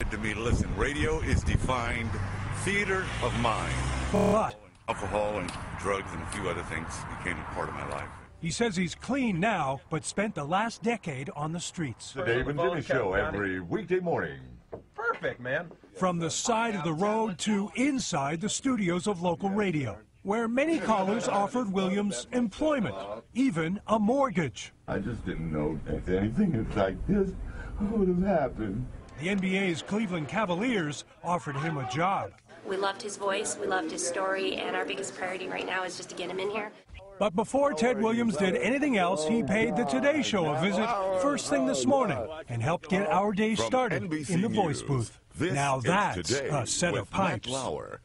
said to me, listen, radio is defined theater of mind. But Alcohol and drugs and a few other things became a part of my life. he says he's clean now, but spent the last decade on the streets. The Dave and Jimmy Show every weekday morning. Perfect, man. From the side of the road to inside the studios of local radio, where many callers offered Williams employment, even a mortgage. I just didn't know if anything like this would have happened. The NBA's Cleveland Cavaliers offered him a job. We loved his voice, we loved his story, and our biggest priority right now is just to get him in here. But before Ted Williams did anything else, he paid the Today Show a visit first thing this morning and helped get our day started in the voice booth. Now that's a set of pipes.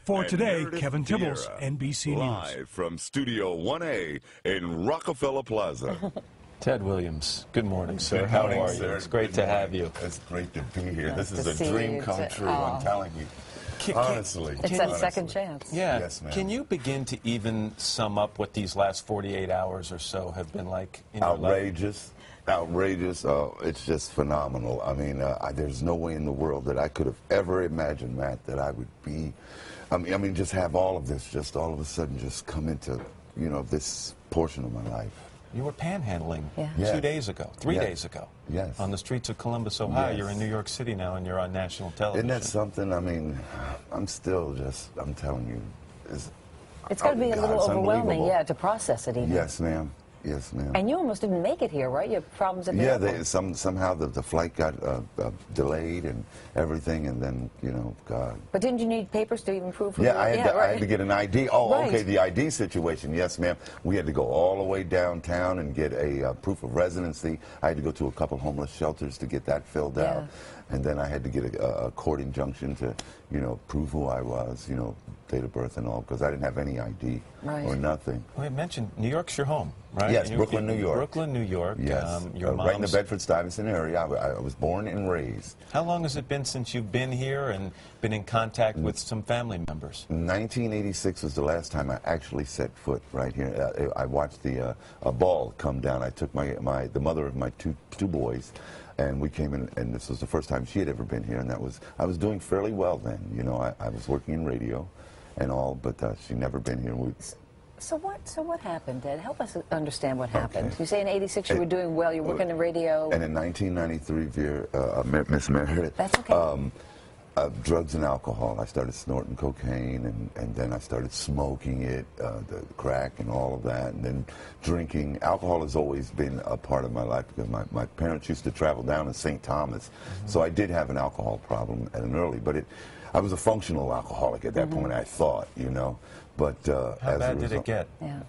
For today, Kevin Tibbles, NBC News. Live from Studio 1A in Rockefeller Plaza. Ted Williams, good morning, sir. How are you? It's great to have you. It's great to be here. This is a dream come true, I'm telling you. Honestly. It's that second chance. Yeah. Yes, ma'am. Can you begin to even sum up what these last 48 hours or so have been like in your life? Outrageous. Outrageous. It's just phenomenal. I mean, there's no way in the world that I could have ever imagined, Matt, that I would be. I mean, just have all of this, just all of a sudden just come into, you know, this portion of my life. You were panhandling 2 days ago, 3 days ago. Yes. On the streets of Columbus, Ohio. Yes. You're in New York City now, and you're on national television. Isn't that something? I mean, I'm still just, I'm telling you. It's got to be a little overwhelming, to process it even. Yes, ma'am. Yes, ma'am. And you almost didn't make it here, right? You had problems at the airport. Somehow the flight got delayed and everything, and then, you know, God. But didn't you need papers to even prove? I had to get an ID. Oh, right. Okay, the ID situation. Yes, ma'am. We had to go all the way downtown and get a proof of residency. I had to go to a couple homeless shelters to get that filled out. And then I had to get a court injunction to, you know, prove who I was, you know, date of birth and all, because I didn't have any ID or nothing. We mentioned New York's your home, right? Yes, Brooklyn, New York. Brooklyn, New York. Yes, your right in the Bedford-Stuyvesant area. I was born and raised. How long has it been since you've been here and been in contact with some family members? 1986 was the last time I actually set foot right here. I watched a ball come down. I took the mother of my two boys, and we came in, and this was the first time she had ever been here, and I was doing fairly well then. You know, I was working in radio and all, but she'd never been here. So what happened, Ted? Help us understand what happened. You say in '86 you were doing well, you were working in radio. And in 1993, Miss Meredith. That's okay. Drugs and alcohol. I started snorting cocaine, and then I started smoking it, the crack and all of that, and then drinking. Alcohol has always been a part of my life because my parents used to travel down to St. Thomas, so I did have an alcohol problem at an early, but I was a functional alcoholic at that point, I thought, you know. But how bad did it get? Yeah.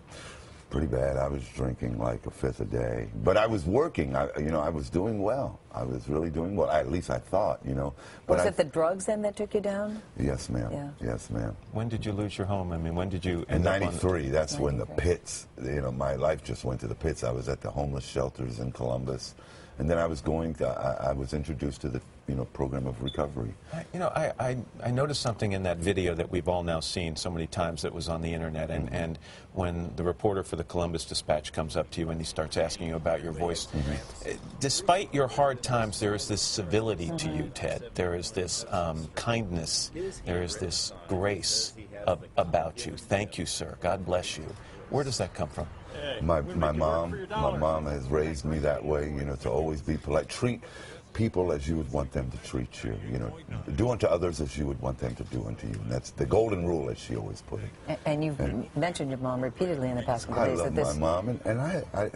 Pretty bad. I was drinking like a fifth a day. But I was working. You know, I was doing well. I was really doing well. At least I thought, you know. But was it the drugs then that took you down? Yes, ma'am. Yeah. Yes, ma'am. When did you lose your home? I mean, when did you end up on '93. That's when the pits, you know, my life just went to the pits. I was at the homeless shelters in Columbus. And then I was I was introduced to the, you know, program of recovery. You know, I noticed something in that video that we've all now seen so many times that was on the internet, and when the reporter for the Columbus Dispatch comes up to you and he starts asking you about your voice, despite your hard times, there is this civility to you, Ted. There is this kindness. There is this grace about you. Thank you, sir. God bless you. Where does that come from? My mom has raised me that way, you know, to always be polite. Treat people as you would want them to treat you, you know. Do unto others as you would want them to do unto you. And that's the golden rule, as she always put it. And you've mentioned your mom repeatedly in the past couple days. I love my mom, and I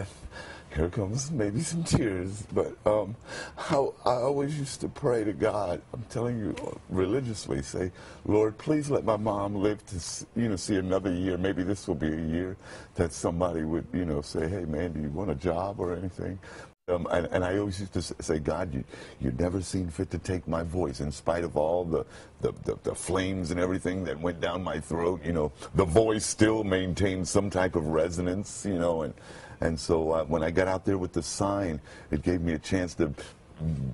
here comes maybe some tears, but how I always used to pray to God, I'm telling you, religiously, say, Lord, please let my mom live to, you know, see another year. Maybe this will be a year that somebody would, you know, say, hey, man, do you want a job or anything? And I always used to say, God, you never seen fit to take my voice, in spite of all the flames and everything that went down my throat. You know, the voice still maintained some type of resonance, you know, and so when I got out there with the sign, it gave me a chance to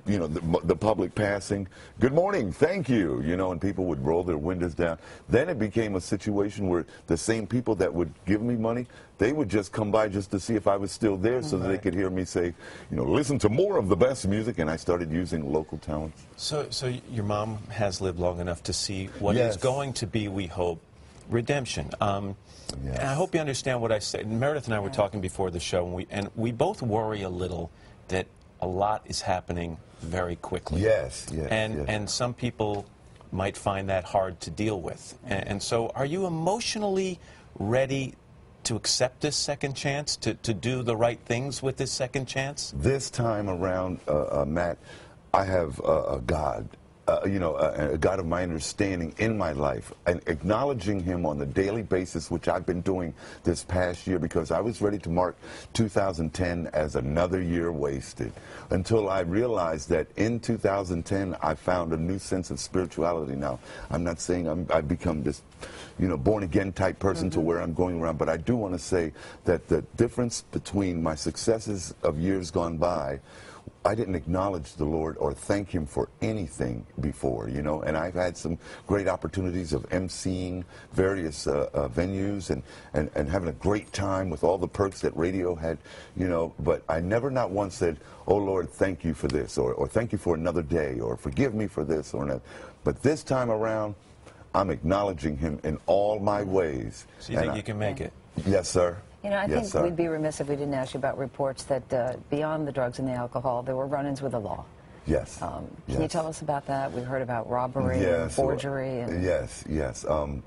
you know, the public passing, good morning, thank you, you know, and people would roll their windows down. Then it became a situation where the same people that would give me money, they would just come by just to see if I was still there so that they could hear me say, you know, listen to more of the best music, and I started using local talents. So your mom has lived long enough to see what is going to be, we hope, redemption. And I hope you understand what I said. Meredith and I were talking before the show, and we both worry a little that a lot is happening very quickly. And some people might find that hard to deal with. And so are you emotionally ready to accept this second chance, to do the right things with this second chance? This time around, Matt, I have a God. You know, a God of my understanding in my life, and acknowledging him on the daily basis, which I've been doing this past year, because I was ready to mark 2010 as another year wasted, until I realized that in 2010 I found a new sense of spirituality. Now, I'm not saying I've become this, you know, born-again type person to where I'm going around, but I do want to say that the difference between my successes of years gone by, I didn't acknowledge the Lord or thank him for anything before, you know, and I've had some great opportunities of emceeing various venues and having a great time with all the perks that radio had, you know, but I never not once said, oh Lord, thank you for this, or thank you for another day, or forgive me for this or another. But this time around, I'm acknowledging him in all my ways. So you think you can make it? Yes, sir. You know, I think we'd be remiss if we didn't ask you about reports that beyond the drugs and the alcohol, there were run-ins with the law. Yes. Can you tell us about that? We heard about robbery and forgery. And Yes.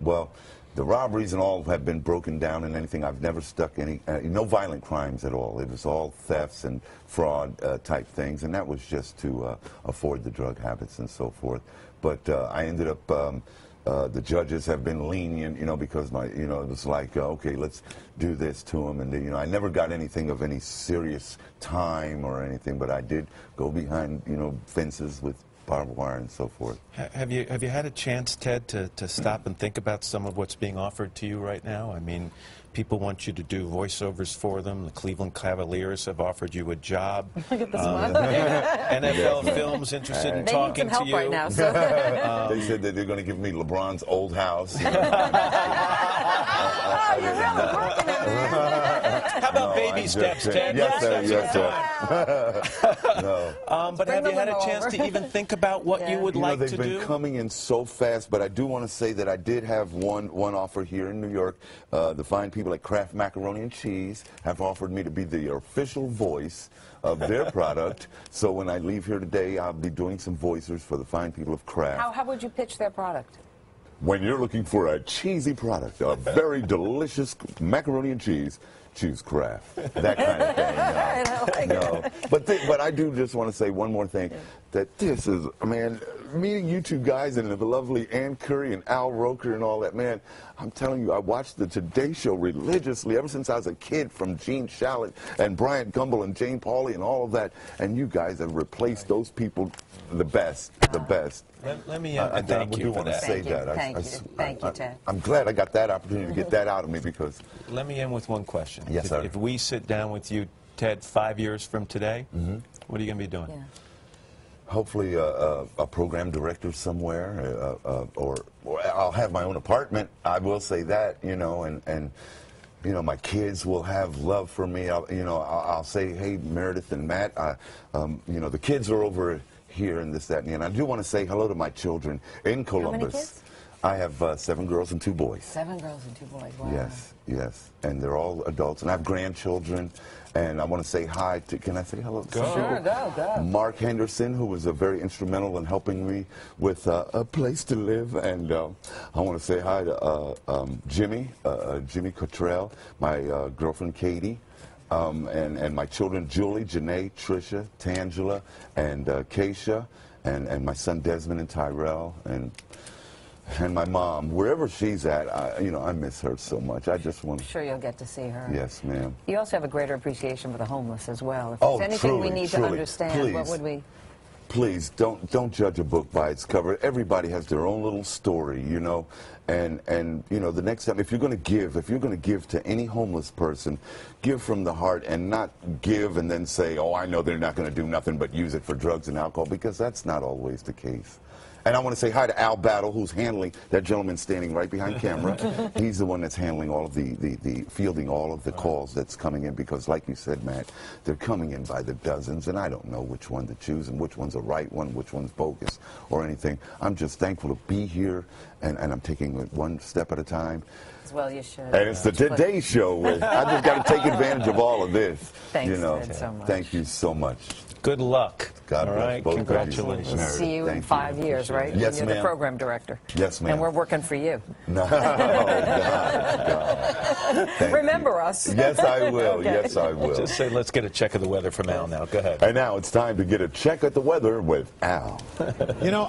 Well, the robberies and all have been broken down and anything. I've never stuck any, no violent crimes at all. It was all thefts and fraud type things, and that was just to afford the drug habits and so forth. But I ended up... the judges have been lenient, you know, because you know, it was like, okay, let's do this to him, and you know, I never got anything of any serious time or anything, but I did go behind, you know, fences with barbed wire and so forth. Have you had a chance, Ted, to stop and think about some of what's being offered to you right now? I mean, people want you to do voiceovers for them. The Cleveland Cavaliers have offered you a job. Look at this one. NFL Films interested in talking to you. They need some help right now. So. They said that they're going to give me LeBron's old house. You're really working it, man. How about baby steps, Ted? Yes, sir. Yes, sir. No. But have you had a chance to even think about what you would like to do? They've been coming in so fast, but I do want to say that I did have one offer here in New York. The fine people at Kraft Macaroni and Cheese have offered me to be the official voice of their product. So when I leave here today, I'll be doing some voiceovers for the fine people of Kraft. How would you pitch their product? When you're looking for a cheesy product, a very delicious macaroni and cheese, choose Kraft. That kind of thing. But I do just want to say one more thing. That this is, man, meeting you two guys and the lovely Ann Curry and Al Roker and all that, man, I'm telling you, I watched the Today Show religiously ever since I was a kid, from Gene Shalit and Bryant Gumbel and Jane Pauley and all of that. And you guys have replaced those people the best. Let me thank you for that. Thank you, Ted. I'm glad I got that opportunity to get that out of me, because... Let me end with one question. Yes, sir. If we sit down with you, Ted, 5 years from today, what are you going to be doing? Yeah. Hopefully a program director somewhere, or I'll have my own apartment. I will say that, you know, and you know, my kids will have love for me. I'll say, hey, Meredith and Matt, you know, the kids are over here and this, that, and I do want to say hello to my children in Columbus. How many kids? I have 7 girls and 2 boys. 7 girls and 2 boys. Wow. Yes, and they're all adults, and I have grandchildren. And I want to say hi to, can I say hello to some people? Sure, go. Mark Henderson, who was very instrumental in helping me with a place to live. And I want to say hi to Jimmy Cottrell, my girlfriend Katie, and my children Julie, Janae, Trisha, Tangela, and Keisha, and my son Desmond and Tyrell, and my mom, wherever she's at, I miss her so much. I just want to... I'm sure you'll get to see her. Yes, ma'am. You also have a greater appreciation for the homeless as well. If Oh, there's anything truly, we need to understand, please. what would we... please don't judge a book by its cover. Everybody has their own little story, you know. And you know, the next time, if you're going to give to any homeless person, give from the heart and not give and then say, oh, I know they're not going to do nothing but use it for drugs and alcohol, because that's not always the case. And I want to say hi to Al Battle, who's handling, that gentleman standing right behind camera. He's the one that's handling all of the fielding all of the calls that's coming in, because like you said, Matt, they're coming in by the dozens, and I don't know which one to choose and which one's the right one, which one's bogus or anything. I'm just thankful to be here, and I'm taking it one step at a time. Well, you should. And it's the Today Show. I just got to take advantage of all of this. Thanks, you know. Ted, so much. Thank you so much. Good luck. God all bless right, both congratulations. We'll see you in 5 years, right? Yes, You're ma'am. the program director. Yes, ma'am. And we're working for you. No, God. Remember us. Yes, I will. Okay. Yes, I will. Just say, let's get a check of the weather from Al now. Go ahead. And now it's time to get a check at the weather with Al. You know,